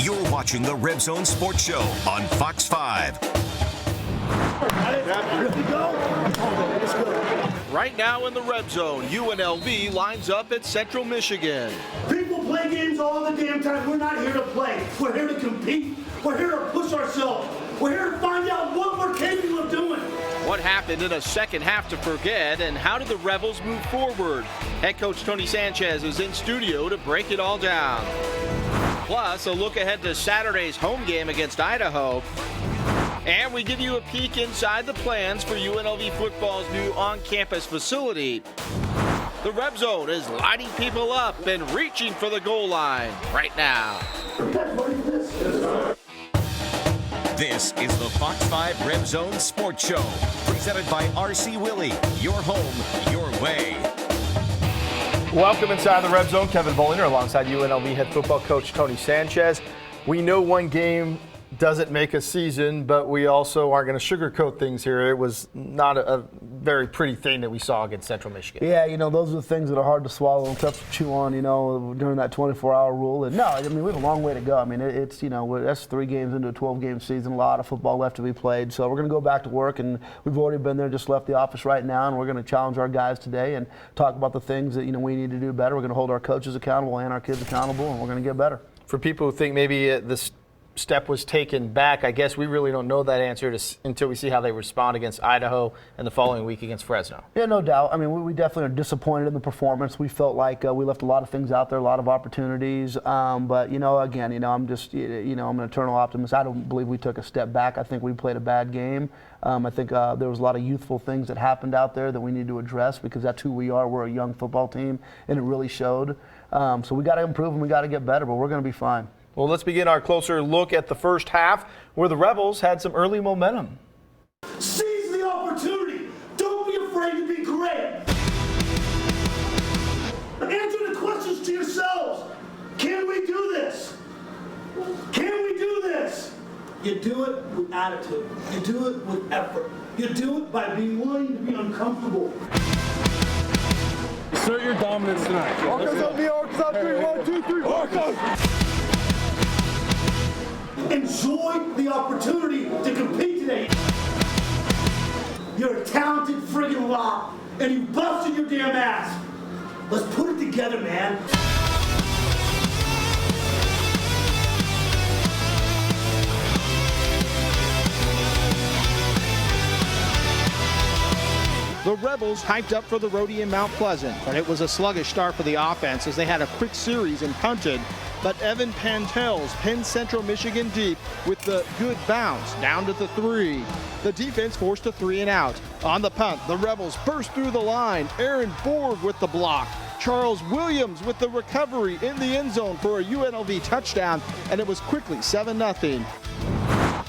You're watching the Red Zone Sports Show on Fox 5. Right now in the Red Zone, UNLV lines up at Central Michigan. People play games all the damn time. We're not here to play. We're here to compete. We're here to push ourselves. We're here to find out what we're capable of doing. What happened in a second half to forget, and how did the Rebels move forward? Head coach Tony Sanchez is in studio to break it all down. Plus, a look ahead to Saturday's home game against Idaho. And we give you a peek inside the plans for UNLV football's new on-campus facility. The Red Zone is lighting people up and reaching for the goal line right now. This is the Fox 5 Red Zone Sports Show, presented by RC Willey. Your home, your way. Welcome inside the Red Zone. Kevin Bolinger alongside UNLV head football coach Tony Sanchez. We know one game doesn't make a season, but we also aren't going to sugarcoat things here. It was not a very pretty thing that we saw against Central Michigan. Yeah, those are the things that are hard to swallow and tough to chew on, during that 24-hour rule. And no, we have a long way to go. It's, that's 3 games into a 12-game season, a lot of football left to be played. So we're going to go back to work, and we've already been there, just left the office right now, and we're going to challenge our guys today and talk about the things that, we need to do better. We're going to hold our coaches accountable and our kids accountable, and we're going to get better. For people who think maybe this step was taken back, I guess we really don't know that answer until we see how they respond against Idaho and the following week against Fresno. Yeah, no doubt. We definitely are disappointed in the performance. We felt like we left a lot of things out there, a lot of opportunities. But, again, I'm just, I'm an eternal optimist. I don't believe we took a step back. I think we played a bad game. I think there was a lot of youthful things that happened out there that we need to address because that's who we are. We're a young football team, and it really showed. So we got to improve and we got to get better, but we're going to be fine. Well, let's begin our closer look at the first half where the Rebels had some early momentum. Seize the opportunity. Don't be afraid to be great. Answer the questions to yourselves. Can we do this? Can we do this? You do it with attitude. You do it with effort. You do it by being willing to be uncomfortable. Assert your dominance tonight. Arkansas on me, Arkansas 3, 1, 2, 3, Arkansas! Enjoy the opportunity to compete today. You're a talented friggin' lot, and you busted your damn ass. Let's put it together, man. The Rebels hyped up for the roadie in Mount Pleasant, but it was a sluggish start for the offense as they had a quick series and punted. But Evan Pantels pinned Central Michigan deep with the good bounce down to the 3. The defense forced a 3 and out. On the punt, the Rebels burst through the line. Aaron Borg with the block. Charles Williams with the recovery in the end zone for a UNLV touchdown, and it was quickly 7-0.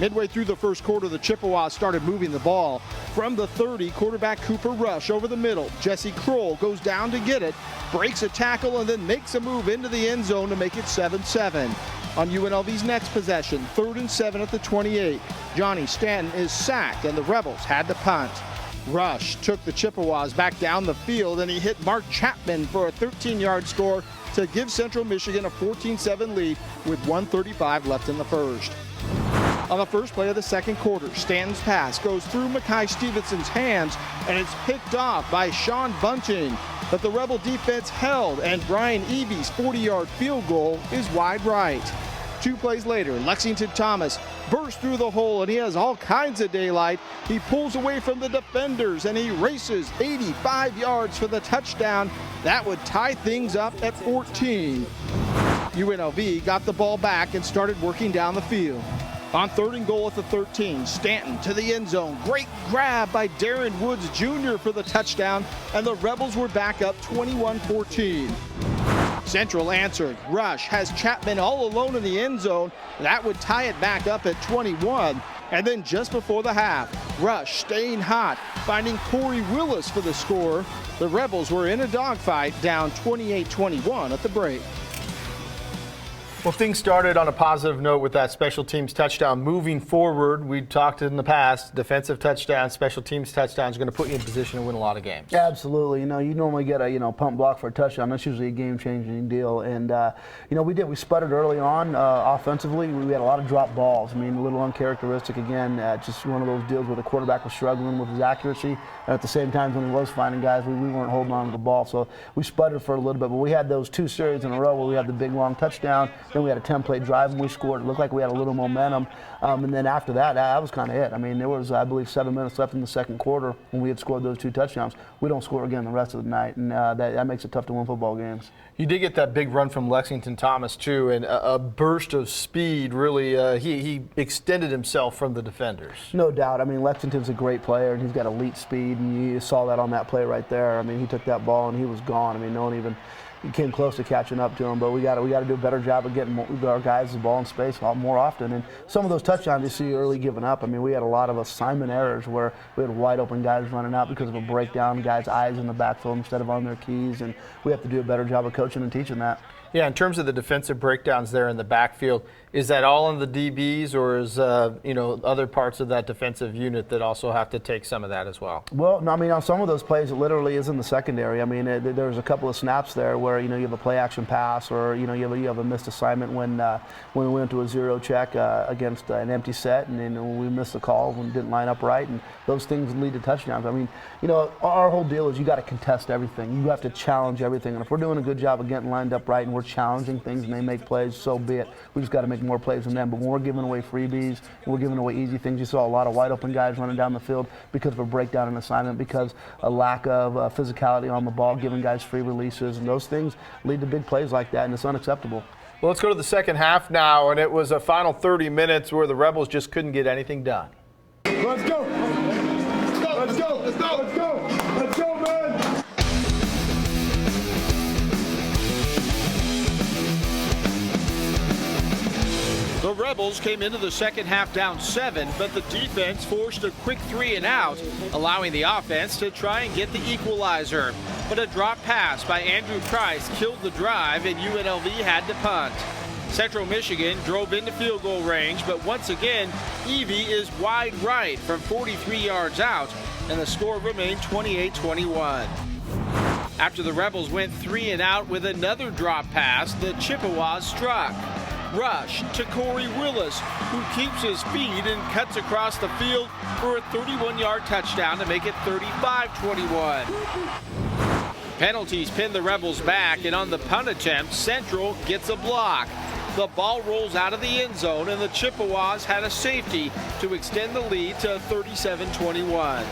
Midway through the first quarter, the Chippewas started moving the ball. From the 30, quarterback Cooper Rush over the middle. Jesse Kroll goes down to get it, breaks a tackle, and then makes a move into the end zone to make it 7-7. On UNLV's next possession, 3rd and 7 at the 28. Johnny Stanton is sacked, and the Rebels had to punt. Rush took the Chippewas back down the field, and he hit Mark Chapman for a 13-yard score to give Central Michigan a 14-7 lead with 1:35 left in the first. On the first play of the second quarter, Stanton's pass goes through Mekhi Stevenson's hands, and it's picked off by Sean Bunting. But the Rebel defense held, and Brian Eby's 40-yard field goal is wide right. 2 plays later, Lexington Thomas bursts through the hole, and he has all kinds of daylight. He pulls away from the defenders, and he races 85 yards for the touchdown. That would tie things up at 14. UNLV got the ball back and started working down the field. On 3rd and goal at the 13, Stanton to the end zone. Great grab by Darren Woods Jr. for the touchdown, and the Rebels were back up 21-14. Central answered. Rush has Chapman all alone in the end zone. That would tie it back up at 21. And then just before the half, Rush staying hot, finding Corey Willis for the score. The Rebels were in a dogfight, down 28-21 at the break. Well, things started on a positive note with that special teams touchdown. Moving forward, we talked in the past, defensive touchdown, special teams touchdown is going to put you in position to win a lot of games. Yeah, absolutely. You normally get a pump block for a touchdown. That's usually a game-changing deal. And we sputtered early on offensively. We had a lot of drop balls. I mean, a little uncharacteristic again. Just one of those deals where the quarterback was struggling with his accuracy, and at the same time when he was finding guys, we weren't holding on to the ball. So we sputtered for a little bit, but we had those 2 series in a row where we had the big long touchdown. Then we had a 10-play drive and we scored. It looked like we had a little momentum. And then after that was kind of it. I mean, there was, I believe, 7 minutes left in the second quarter when we had scored those 2 touchdowns. We don't score again the rest of the night, and that makes it tough to win football games. You did get that big run from Lexington Thomas, too, and a burst of speed. Really, he extended himself from the defenders. No doubt. I mean, Lexington's a great player, and he's got elite speed, and you saw that on that play right there. I mean, he took that ball, and he was gone. I mean, no one even came close to catching up to him, but we got to do a better job of getting our guys the ball in space more often. And some of those touchdowns you see early giving up. I mean, we had a lot of assignment errors where we had wide open guys running out because of a breakdown, guys' eyes in the backfield instead of on their keys, and we have to do a better job of coaching and teaching that. Yeah, in terms of the defensive breakdowns there in the backfield, is that all on the DBs, or is other parts of that defensive unit that also have to take some of that as well? Well, no, I mean, on some of those plays, it literally is in the secondary. I mean, there's a couple of snaps there where you have a play action pass, or you have a missed assignment when we went to a 0 check against an empty set, and then we missed the call when it didn't line up right, and those things lead to touchdowns. I mean, our whole deal is you got to contest everything. You have to challenge everything, and if we're doing a good job of getting lined up right and we're challenging things and they make plays, so be it. We just got to make more plays than them. But when we're giving away freebies, we're giving away easy things. You saw a lot of wide open guys running down the field because of a breakdown in assignment, because a lack of physicality on the ball, giving guys free releases, and those things lead to big plays like that, and it's unacceptable. Well, let's go to the second half now, and it was a final 30 minutes where the Rebels just couldn't get anything done. Let's go! Let's go! Let's go! Let's go! Let's go, man! The Rebels came into the second half down 7, but the defense forced a quick 3 and out, allowing the offense to try and get the equalizer. But a drop pass by Andrew Price killed the drive, and UNLV had to punt. Central Michigan drove into field goal range, but once again, Evie is wide right from 43 yards out, and the score remained 28-21. After the Rebels went 3 and out with another drop pass, the Chippewas struck. Rush to Corey Willis, who keeps his feet and cuts across the field for a 31-yard touchdown to make it 35-21. Penalties pin the Rebels back, and on the punt attempt, Central gets a block. The ball rolls out of the end zone, and the Chippewas had a safety to extend the lead to 37-21.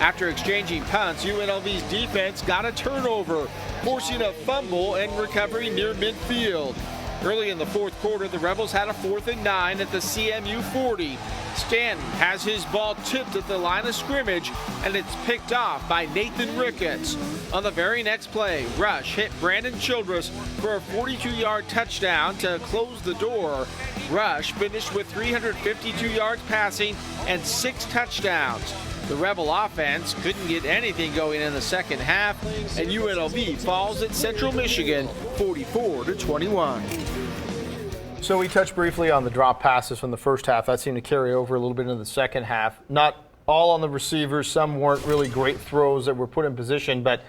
After exchanging punts, UNLV's defense got a turnover, forcing a fumble and recovery near midfield. Early in the fourth quarter, the Rebels had a 4th and 9 at the CMU 40. Stanton has his ball tipped at the line of scrimmage, and it's picked off by Nathan Ricketts. On the very next play, Rush hit Brandon Childress for a 42-yard touchdown to close the door. Rush finished with 352 yards passing and 6 touchdowns. The Rebel offense couldn't get anything going in the second half, and UNLV falls at Central Michigan 44-21. So we touched briefly on the drop passes from the first half. That seemed to carry over a little bit into the second half. Not all on the receivers. Some weren't really great throws that were put in position, but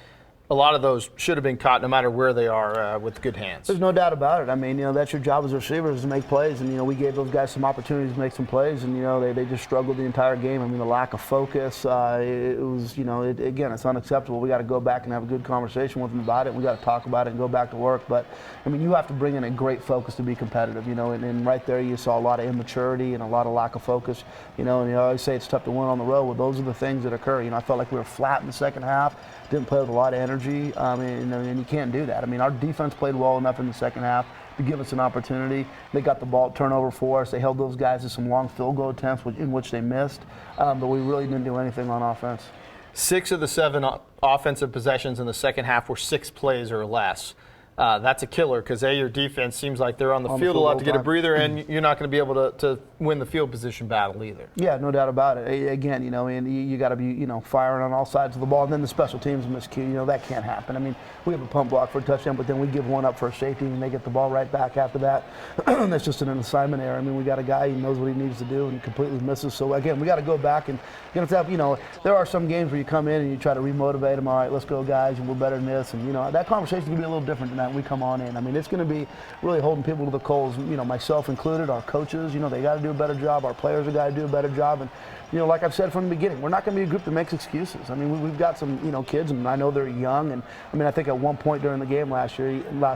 a lot of those should have been caught no matter where they are with good hands. There's no doubt about it. I mean, that's your job as receivers is to make plays, and we gave those guys some opportunities to make some plays, and they just struggled the entire game. I mean, the lack of focus, it was again, it's unacceptable. We got to go back and have a good conversation with them about it. We got to talk about it and go back to work. But I mean, you have to bring in a great focus to be competitive. And right there you saw a lot of immaturity and a lot of lack of focus. And I always say it's tough to win on the road. Well, those are the things that occur. I felt like we were flat in the second half. Didn't play with a lot of energy, and you can't do that. I mean, our defense played well enough in the second half to give us an opportunity. They got the ball turnover for us. They held those guys to some long field goal attempts in which they missed, but we really didn't do anything on offense. 6 of the 7 offensive possessions in the second half were 6 plays or less. that's a killer because your defense seems like they're on the field a lot to get a breather, and you're not going to be able to win the field position battle either. Yeah, no doubt about it. Again, and you got to be, firing on all sides of the ball, and then the special teams miscue. That can't happen. I mean, we have a pump block for a touchdown, but then we give one up for a safety, and they get the ball right back after that. That's just an assignment error. I mean, we got a guy who knows what he needs to do and completely misses. So again, we got to go back and you're going to have, there are some games where you come in and you try to remotivate them. All right, let's go, guys, and we're better than this. And that conversation can be a little different tonight when we come on in. I mean, it's going to be really holding people to the coals. Myself included, our coaches. They got to do a better job. Our players have got to do a better job. And like I've said from the beginning, we're not going to be a group that makes excuses. I mean, we've got some kids, and I know they're young. And I mean, I think at one point during the game last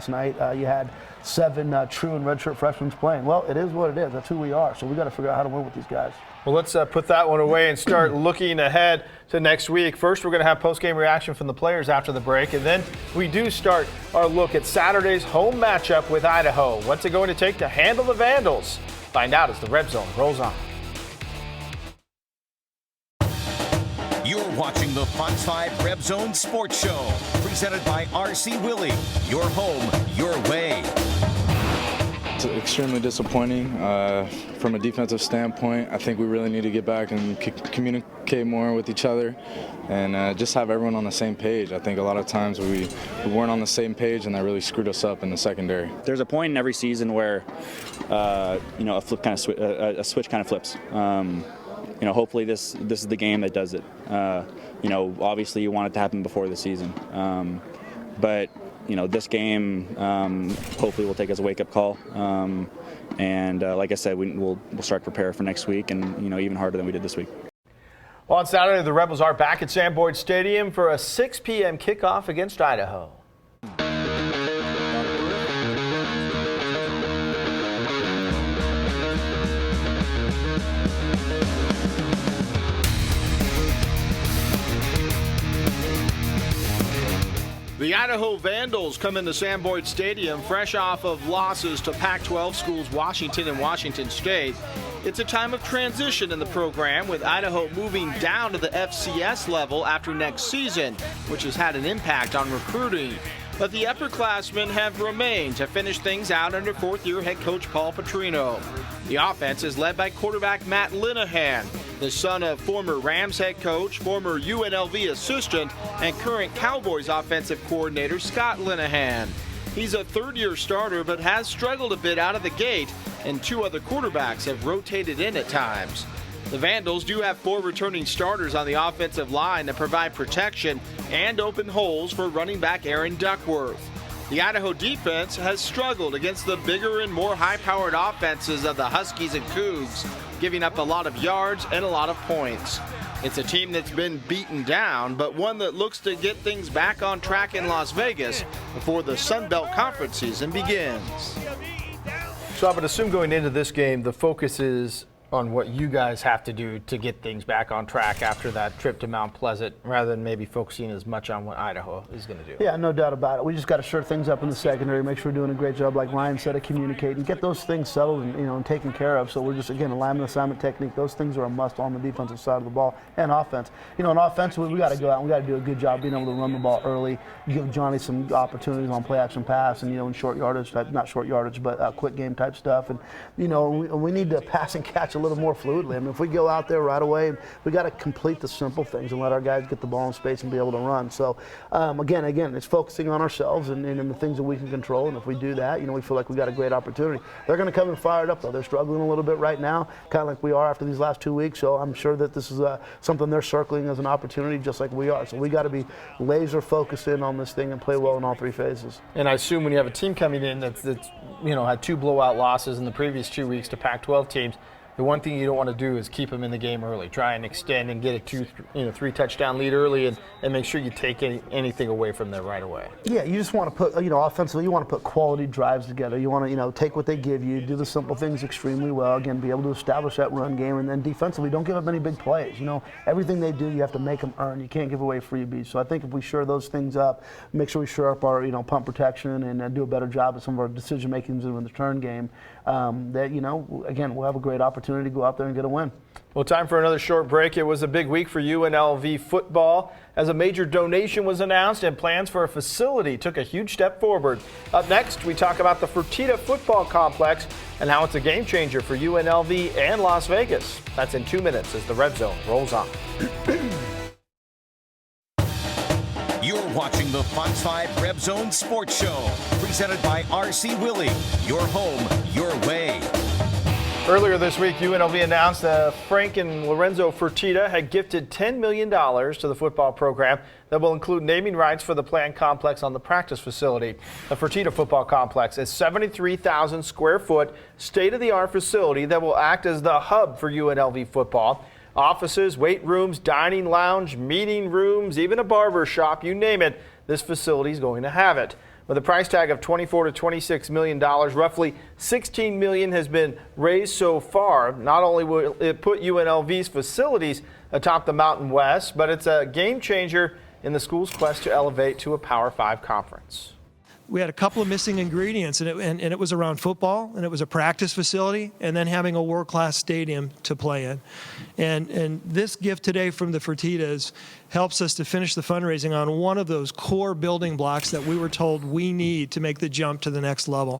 night, you had 7 true and redshirt freshmen playing. Well, it is what it is. That's who we are. So we got to figure out how to win with these guys. Well, let's put that one away and start looking ahead to next week. First, we're going to have post-game reaction from the players after the break, and then we do start our look at Saturday's home matchup with Idaho. What's it going to take to handle the Vandals? Find out as the Red Zone rolls on. You're watching the Fox 5 Red Zone Sports Show, presented by RC Willie. Your home, your way. It's extremely disappointing from a defensive standpoint. I think we really need to get back and communicate more with each other and just have everyone on the same page. I think a lot of times we weren't on the same page, and that really screwed us up in the secondary. There's a point in every season where a switch kind of flips. Hopefully this is the game that does it. Obviously you want it to happen before the season, but this game hopefully will take as a wake-up call. And like I said, we'll start to prepare for next week, and even harder than we did this week. Well, on Saturday, the Rebels are back at Sam Boyd Stadium for a 6 p.m. kickoff against Idaho. The Idaho Vandals come into Sam Boyd Stadium fresh off of losses to Pac-12 schools Washington and Washington State. It's a time of transition in the program, with Idaho moving down to the FCS level after next season, which has had an impact on recruiting. But the upperclassmen have remained to finish things out under fourth-year head coach Paul Petrino. The offense is led by quarterback Matt Linehan, the son of former Rams head coach, former UNLV assistant, and current Cowboys offensive coordinator Scott Linehan. He's a third-year starter but has struggled a bit out of the gate, and 2 other quarterbacks have rotated in at times. The Vandals do have 4 returning starters on the offensive line that provide protection and open holes for running back Aaron Duckworth. The Idaho defense has struggled against the bigger and more high-powered offenses of the Huskies and Cougs, giving up a lot of yards and a lot of points. It's a team that's been beaten down, but one that looks to get things back on track in Las Vegas before the Sun Belt Conference season begins. So I would assume going into this game, the focus is on what you guys have to do to get things back on track after that trip to Mount Pleasant, rather than maybe focusing as much on what Idaho is going to do. Yeah, no doubt about it. We just got to shore things up in the secondary, make sure we're doing a great job, like Ryan said, of communicating, get those things settled and, and taken care of. So we're just, again, alignment, assignment, technique, those things are a must on the defensive side of the ball, and offense. In offense, we got to go out and we got to do a good job being able to run the ball early, give Johnny some opportunities on play action pass and, in short yardage, not short yardage, but quick game type stuff. And, we need to pass and catch a little more fluidly. I mean, if we go out there right away, we got to complete the simple things and let our guys get the ball in space and be able to run. So, again, it's focusing on ourselves and the things that we can control. And if we do that, we feel like we got a great opportunity. They're going to come in fired up, though. They're struggling a little bit right now, kind of like we are after these last 2 weeks. So I'm sure that this is something they're circling as an opportunity, just like we are. So we got to be laser focused in on this thing and play well in all 3 phases. And I assume when you have a team coming in that's had 2 blowout losses in the previous 2 weeks to Pac-12 teams, the one thing you don't want to do is keep them in the game early. Try and extend and get a 3 touchdown lead early, and make sure you take anything away from there right away. Yeah, you just want to put, offensively, you want to put quality drives together. You want to, take what they give you, do the simple things extremely well. Again, be able to establish that run game, and then defensively, don't give up any big plays. Everything they do, you have to make them earn. You can't give away freebies. So I think if we shore those things up, make sure we shore up our, pump protection, and do a better job of some of our decision making in the return game, that, again, we'll have a great opportunity opportunity to go out there and get a win. Well, time for another short break. It was a big week for UNLV football as a major donation was announced and plans for a facility took a huge step forward. Up next, we talk about the Fertitta football complex and how it's a game changer for UNLV and Las Vegas. That's in 2 minutes as the Red Zone rolls on. You're watching the Fox 5 Red Zone Sports Show, presented by R.C. Willey. Your home, your way. Earlier this week, UNLV announced that Frank and Lorenzo Fertitta had gifted $10 million to the football program that will include naming rights for the planned complex on the practice facility. The Fertitta football complex is 73,000 square foot, state-of-the-art facility that will act as the hub for UNLV football. Offices, weight rooms, dining lounge, meeting rooms, even a barber shop, you name it, this facility is going to have it. With a price tag of $24 to $26 million, roughly $16 million has been raised so far. Not only will it put UNLV's facilities atop the Mountain West, but it's a game changer in the school's quest to elevate to a Power 5 conference. We had a couple of missing ingredients, and it was around football, and it was a practice facility, and then having a world-class stadium to play in. And this gift today from the Fertittas helps us to finish the fundraising on one of those core building blocks that we were told we need to make the jump to the next level.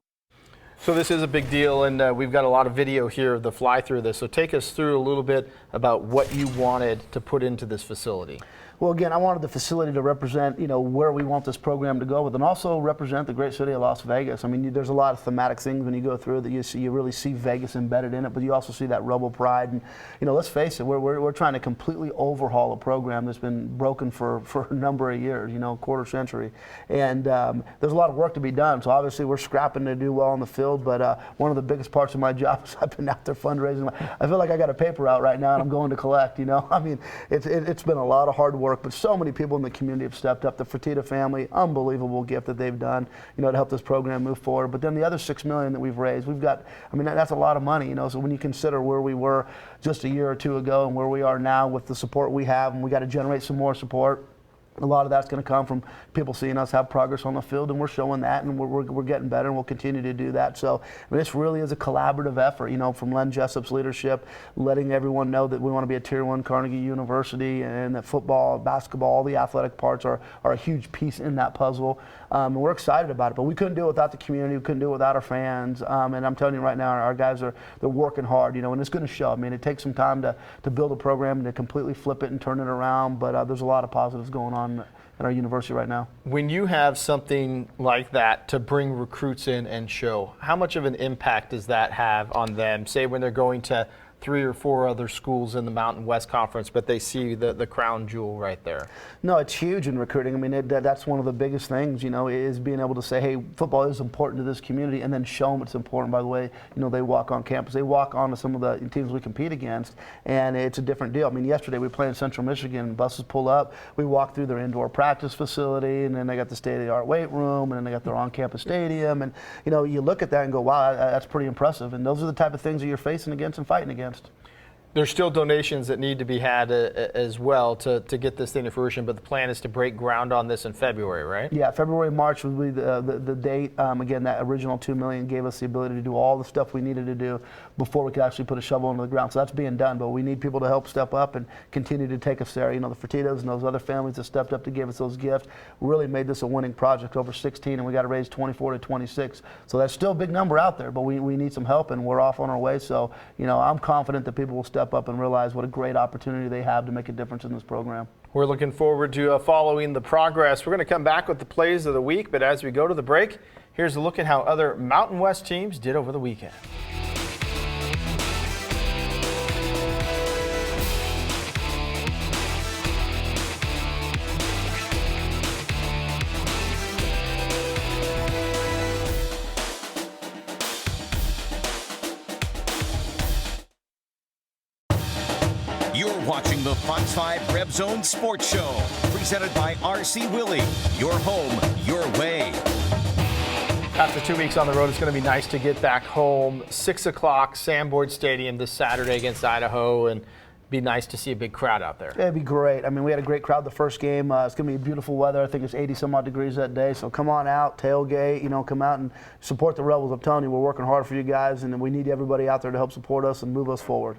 So this is a big deal, and we've got a lot of video here of the fly-through of this. So take us through a little bit about what you wanted to put into this facility. Well, again, I wanted the facility to represent, where we want this program to go with, and also represent the great city of Las Vegas. I mean, there's a lot of thematic things when you go through that you really see Vegas embedded in it, but you also see that rebel pride. And, let's face it, we're trying to completely overhaul a program that's been broken for a number of years, quarter century. And there's a lot of work to be done. So obviously we're scrapping to do well on the field, but one of the biggest parts of my job is I've been out there fundraising. I feel like I got a paper out right now and I'm going to collect, I mean, it's been a lot of hard work, but so many people in the community have stepped up. The Fertitta family, unbelievable gift that they've done, to help this program move forward. But then the other $6 million that we've raised, that's a lot of money, So when you consider where we were just a year or two ago and where we are now with the support we have, and we got to generate some more support. A lot of that's going to come from people seeing us have progress on the field, and we're showing that, and we're getting better, and we'll continue to do that. So this really is a collaborative effort, from Len Jessup's leadership, letting everyone know that we want to be a Tier 1 Carnegie University, and that football, basketball, all the athletic parts are a huge piece in that puzzle. And we're excited about it, but we couldn't do it without the community. We couldn't do it without our fans. And I'm telling you right now, our guys they're working hard, and it's going to show. I mean, it takes some time to build a program and to completely flip it and turn it around, but there's a lot of positives going on at our university right now. When you have something like that to bring recruits in and show, how much of an impact does that have on them? Say when they're going to 3 or 4 other schools in the Mountain West Conference, but they see the crown jewel right there. No, it's huge in recruiting. I mean, that's one of the biggest things, is being able to say, hey, football is important to this community, and then show them it's important by the way, they walk on campus. They walk on to some of the teams we compete against, and it's a different deal. I mean, yesterday we played in Central Michigan, buses pull up, we walk through their indoor practice facility, and then they got the state-of-the-art weight room, and then they got their on-campus stadium, and, you look at that and go, wow, that's pretty impressive, and those are the type of things that you're facing against and fighting against. There's still donations that need to be had as well to get this thing to fruition, but the plan is to break ground on this in February, right? Yeah, February, March would be the date. Again, that original $2 million gave us the ability to do all the stuff we needed to do before we could actually put a shovel into the ground. So that's being done, but we need people to help step up and continue to take us there. The Fertittas and those other families that stepped up to give us those gifts really made this a winning project, over 16, and we got to raise 24 to 26. So that's still a big number out there, but we need some help, and we're off on our way. So, I'm confident that people will step up and realize what a great opportunity they have to make a difference in this program. We're looking forward to following the progress. We're going to come back with the plays of the week, but as we go to the break, here's a look at how other Mountain West teams did over the weekend. You're watching the Fox 5 Red Zone Sports Show, presented by R.C. Willey. Your home, your way. After 2 weeks on the road, it's going to be nice to get back home. 6 o'clock, Sam Boyd Stadium this Saturday against Idaho, and be nice to see a big crowd out there. It'd be great. I mean, we had a great crowd the first game. It's going to be beautiful weather. I think it's 80 some odd degrees that day. So come on out, tailgate, come out and support the Rebels. I'm telling you, we're working hard for you guys, and we need everybody out there to help support us and move us forward.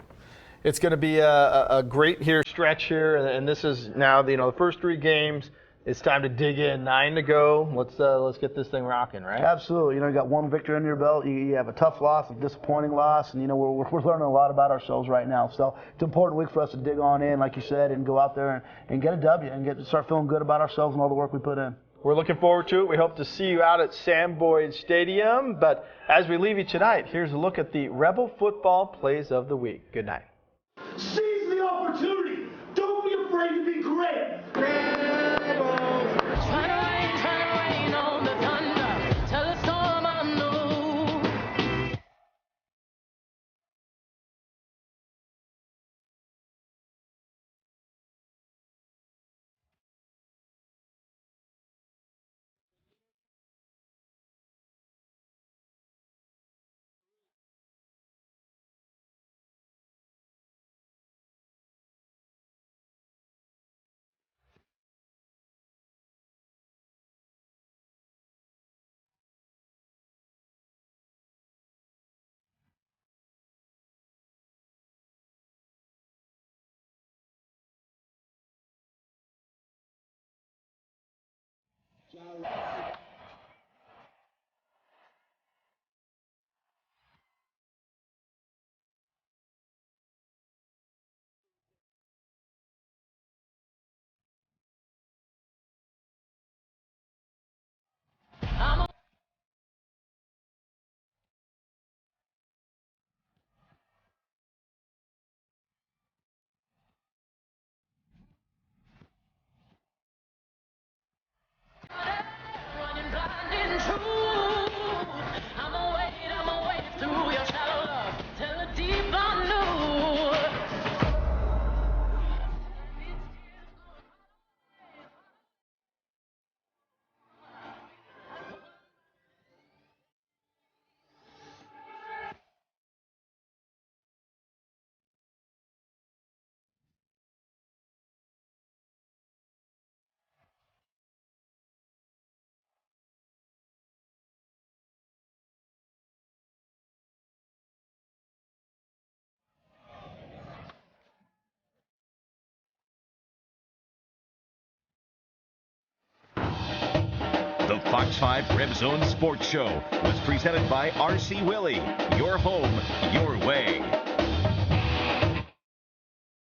It's going to be a great stretch here, and this is now the first 3 games. It's time to dig in. 9 to go. Let's get this thing rocking, right? Absolutely. You got one victory under your belt. You have a tough loss, a disappointing loss, and we're learning a lot about ourselves right now. So it's an important week for us to dig on in, like you said, and go out there and get a W and start feeling good about ourselves and all the work we put in. We're looking forward to it. We hope to see you out at Sam Boyd Stadium. But as we leave you tonight, here's a look at the Rebel football plays of the week. Good night. Seize the opportunity. Don't be afraid to be great. The Fox 5 Red Zone Sports Show was presented by R.C. Willey. Your home, your way.